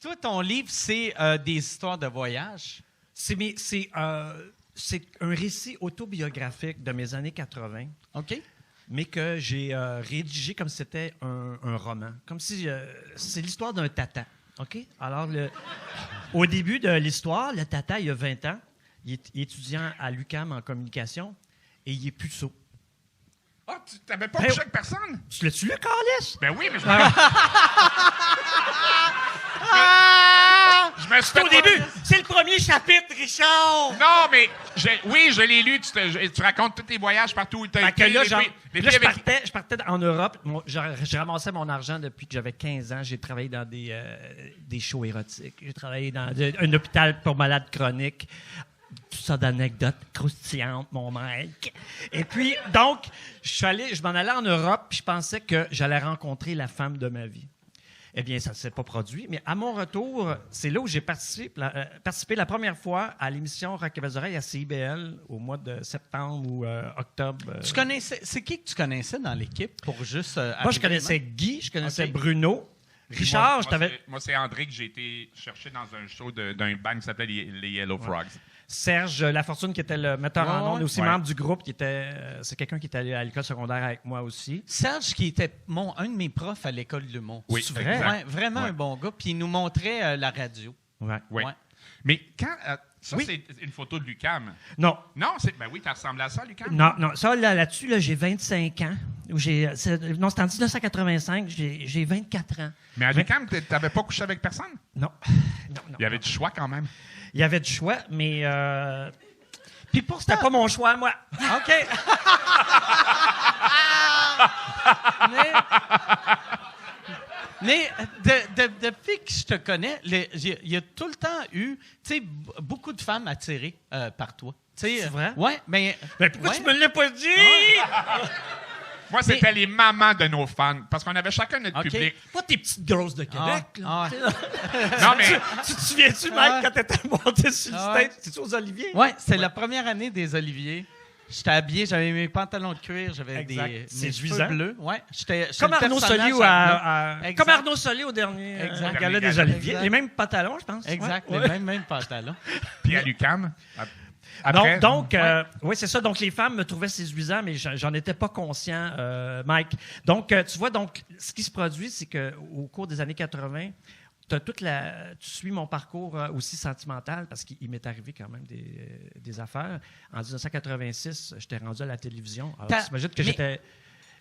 Toi, ton livre, c'est des histoires de voyage? C'est un récit autobiographique de mes années 80. OK. Mais que j'ai rédigé comme si c'était un roman. Comme si c'est l'histoire d'un tata. OK? Alors, au début de l'histoire, le tata, il a 20 ans. Il est étudiant à l'UQAM en communication et il est puceau. Ah, tu n'avais pas couché avec personne? Tu l'as-tu lu, Carlis? Ben oui, mais je me suis C'est au début! C'est le premier chapitre, Richard! Non, mais je l'ai lu. Tu racontes tous tes voyages partout où tu as été. Je partais en Europe. Je ramassais mon argent depuis que j'avais 15 ans. J'ai travaillé dans des shows érotiques. J'ai travaillé dans un hôpital pour malades chroniques. Tout ça d'anecdotes croustillantes, mon mec. Et puis, donc, je m'en allais en Europe puis je pensais que j'allais rencontrer la femme de ma vie. Eh bien, ça ne s'est pas produit. Mais à mon retour, c'est là où j'ai participé la première fois à l'émission Rock et Belles Oreilles à CIBL au mois de septembre ou octobre. C'est qui que tu connaissais dans l'équipe pour juste... Moi, je connaissais Guy, je connaissais Bruno. Richard, moi, c'est André que j'ai été chercher dans un show d'un band qui s'appelait les Yellow Frogs. Serge Lafortune, qui était le metteur en ondes, aussi Ouais. membre du groupe, c'est quelqu'un qui est allé à l'école secondaire avec moi aussi. Serge, qui était un de mes profs à l'école de l'humour. Oui, c'est vrai? Ouais, vraiment un bon gars. Puis il nous montrait la radio. Ouais. Oui. Ouais. Mais quand... ça, Oui. c'est une photo de Lucam. Non. Non, ben oui, tu ressembles à ça, Lucam. Non, ça, là-dessus, j'ai 25 ans. C'est en 1985, j'ai 24 ans. Mais à Lucam, tu n'avais pas couché avec personne? Non. Il y avait du choix quand même. Il y avait du choix, mais... Puis c'était pas mon choix, moi. OK. Mais depuis que je te connais, il y a tout le temps eu, tu sais, beaucoup de femmes attirées par toi. C'est vrai? Oui, mais... Mais pourquoi ouais. tu me l'as pas dit? Moi, c'était les mamans de nos fans, parce qu'on avait chacun notre OK. public. Pas tes petites grosses de Québec, là. Ah, Non, mais Tu te souviens-tu, Mike, quand t'étais monté sur le Ah ouais. stage? T'es-tu aux Oliviers? Oui, c'était la première année des Oliviers. J'étais habillé, j'avais mes pantalons de cuir, j'avais Exact. mes Séduisant. cheveux bleus. Ouais, j'étais Comme le Arnaud personnage Soli Exact. comme Arnaud Soli au dernier Exact. gala des Exact. Oliviers. Les mêmes pantalons, je pense. Exact, Ouais. les mêmes pantalons. puis à Lucam. Après, Donc, oui, c'est ça. Donc, les femmes me trouvaient séduisant, mais j'en étais pas conscient, Mike. Donc, tu vois, ce qui se produit, c'est qu'au cours des années 80, tu suis mon parcours aussi sentimental, parce qu'il m'est arrivé quand même des affaires. En 1986, j'étais rendu à la télévision. Alors, t'imagines que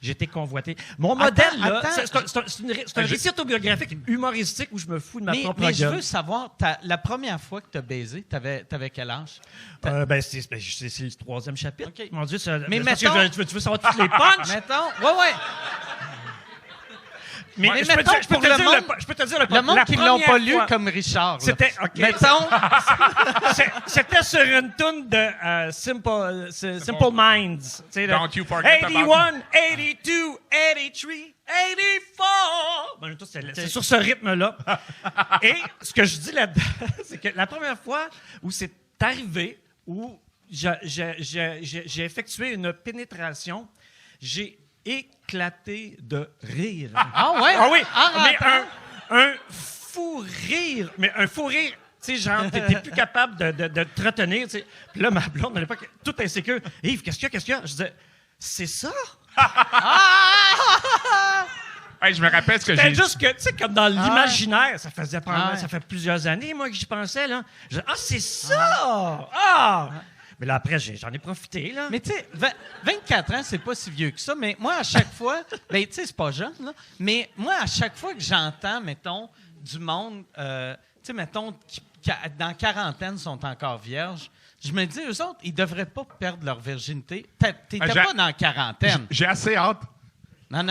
j'étais convoité. Mon modèle, là, c'est un récit autobiographique humoristique où je me fous de ma propre mais je gueule. veux savoir, la première fois que tu as baisé, t'avais quel âge? C'est le troisième chapitre. OK. Mon Dieu, Mais parce que mettons- tu veux savoir toutes les punchs? Mettons, ouais. Mais Mais je peux mettons, te- je peux pour te le dire monde- je peux te dire Le monde la qui ne l'ont pas première lu fois, comme Richard. là. C'était... OK. Mettons, C'était sur une toune de Simple Minds. Tu sais, Don't you forget about- 81, 82, 83, 84. Bon, c'est sur ce rythme-là. Et ce que je dis là-dedans, c'est que la première fois où c'est arrivé, où j'ai effectué une pénétration, j'ai éclaté de rire. Ah ouais? Ah oui, Ah, mais attends. un fou rire, mais un fou rire, tu sais, genre, t'es plus capable de te retenir, tu sais. Puis là, ma blonde, à l'époque, toute insécure, « Yves, qu'est-ce qu'il y a? » Je disais, « C'est ça? hey, je me rappelle ce que C'était j'ai juste que, tu sais, comme dans l'imaginaire, ça faisait Ah ouais. ça fait plusieurs années, moi, que j'y pensais, là. Je disais, « Ah, c'est ça! Ah! » Mais là, après, j'en ai profité, là. mais tu sais, 24 ans, c'est pas si vieux que ça, mais moi, à chaque fois, ben, tu sais, c'est pas jeune, là, mais moi, à chaque fois que j'entends, mettons, du monde, tu sais, mettons, qui, dans quarantaine sont encore vierges, je me dis, eux autres, ils devraient pas perdre leur virginité. T'étais j'ai- pas dans quarantaine. J'ai assez hâte. Non.